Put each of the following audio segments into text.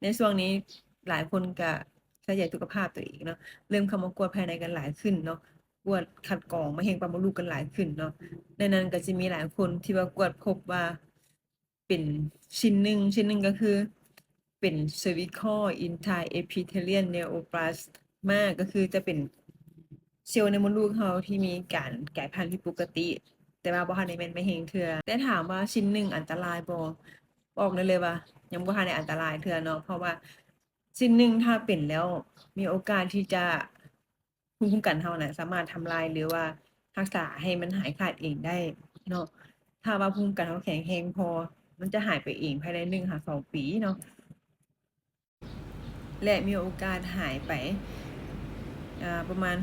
ในช่วงนี้หลายคนก็ใส่ใจสุขภาพตัวเองเนาะเริ่มเข้ามากวดภายในกันหลายขึ้นเนาะกวดคัดกรองมะเร็งปากมดลูกกันหลายขึ้นเนาะในนั้นก็จะมีหลายคนที่ว่ากวดพบว่าเป็นชิ้นหนึ่งก็คือเป็น cervical intraepithelial neoplasm ก็คือจะเป็นเซลล์ในมดลูกเราที่มีการกลายพันธุ์ที่ปกติ แต่ว่าบ่ทันได้แม่นมะเร็งเทื่อแต่ถามว่าชิ้นหนึ่งอันตรายบ่บอกได้เลยว่ายังบ่ทันได้อันตรายเทื่อเนาะเพราะว่าชิ้นหนึ่งถ้าเป็นแล้วมีโอกาสที่จะภูมิคุ้มกันเราน่ะสามารถทำลายหรือว่ารักษาให้มันหายขาดเองได้เนาะถ้าว่าภูมิคุ้มกันเราแข็งแรงพอมันจะหายไปเองภายใน1-2 ปีเนาะและมีโอกาสหายไปประมาณ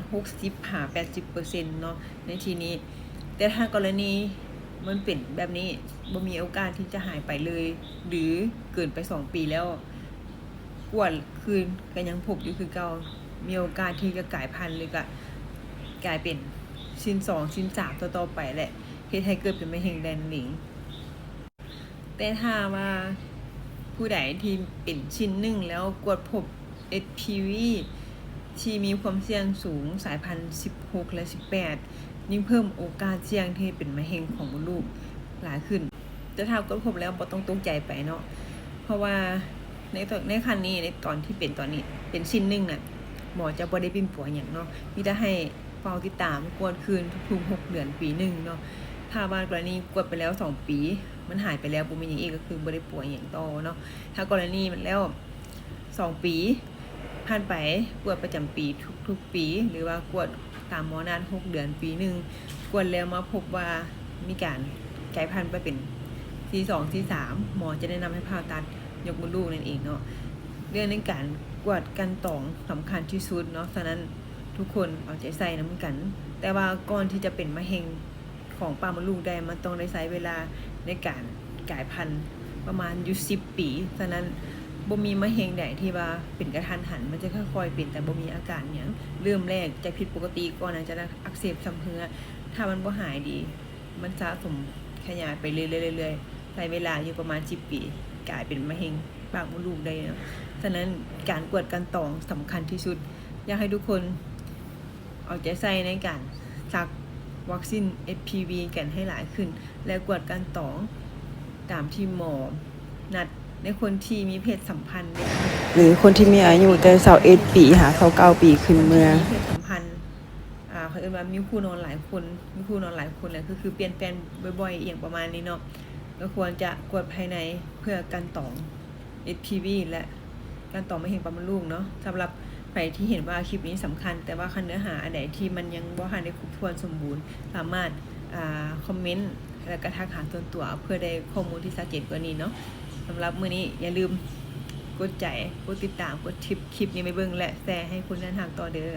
60-80%เนาะในทีนี้แต่ถ้ากรณีมันเป็นแบบนี้บ่มีโอกาสที่จะหายไปเลยหรือเกินไป2 ปีแล้วกวดคืนก็ยังพบอยู่คือเก่ามีโอกาสที่จะกลายพันธุ์หรือก็กลายเป็นชิ้น2ชิ้น3ต่อๆไปแหละเฮ็ดให้เกิดเป็นมะเร็งแดนหลิงแต่ถ้าว่าผู้ใดที่เป็นชิ้นหนึ่งแล้วกวดพบ HPV ที่มีความเสี่ยงสูงสายพันธุ์16และ18ยิ่งเพิ่มโอกาสเสี่ยงที่เป็นมะเร็งของมดลูกหลายขึ้นแต่ถ้ากวดพบแล้วบ่ต้องตกใจไปเนาะเพราะว่าในคันนี้ในตอนที่เป็นตอนนี้เป็นชิ้นหนึ่งน่ะหมอจะบ่ได้ปิ่นปัวหยังเนาะมีแต่ให้เฝ้าติดตามกวดคืนทุกๆ6 เดือนปีหนึ่งเนาะถ้าว่ากรณีกวดไปแล้ว2 ปีมันหายไปแล้วบ่มีหยังอีกก็คือบ่ได้ป่วยหยังต่อเนาะถ้ากรณีมันแล้ว2 ปีผ่านไปกวดประจำปีทุกๆปีหรือว่ากวดตามหมอนัด6 เดือนปีหนึ่งกวดแล้วมาพบว่ามีการกลายพันธุ์ไปเป็นC2 C3หมอจะแนะนำให้ผ่าตัดยกมดลูกนั่นเองเนาะเรื่องในการกวดกันต่องสำคัญที่สุดเนาะฉะนั้นทุกคนเอาใจใส่นำกันแต่ว่าก่อนที่จะเป็นมะเร็งของปากมดลูกได้มันต้องได้ใช้เวลาในการกลายพันธุ์ประมาณอยู่10 ปีฉะนั้นบ่มีมะเร็งใดที่ว่าเป็นกระทันหันมันจะค่อยๆเป็นแต่บ่มีอาการหยังเริ่มแรกจะผิดปกติก่อนอาจจะอักเสบซ้ำเหือถ้ามันบ่หายดีมันสะสมขยายไปเรื่อยๆๆใช้เวลาอยู่ประมาณ10 ปีกลายเป็นมะเร็งปากมดลูกได้เนาะฉะนั้นการกวดกันต่องสำคัญที่สุดอยากให้ทุกคนเอาใจใส่ในการซักวัคซีน HPV กันให้หลายขึ้นและกวดกันต่องตามที่หมอนัดในคนที่มีเพศสัมพันธ์หรือคนที่มีอายุแต่21 ปีหา29 ปีขึ้นเมื่อมีเพศสัมพันธ์เขาเอิ้นว่ามีคู่นอนหลายคนแล้วคือเปลี่ยนแปลงบ่อยๆอย่างประมาณนี้เนาะก็ควรจะกวดภายในเพื่อกันต่อง HPV และการต่อมะเร็งปากมดลูกเนาะสำหรับใครที่เห็นว่าคลิปนี้สำคัญแต่ว่าคันเนื้อหาอันใดที่มันยังบ่ทันได้ครบถ้วนสมบูรณ์สามารถคอมเมนต์แล้วก็ทักหาส่วนตัวเพื่อได้ข้อมูลที่ชัดเจนกว่านี้เนาะสำหรับมื้อนี้อย่าลืมกดใจกดติดตามกดคลิปนี้ไปเบิ่งและแชร์ให้คนเดินทางต่อเด้อ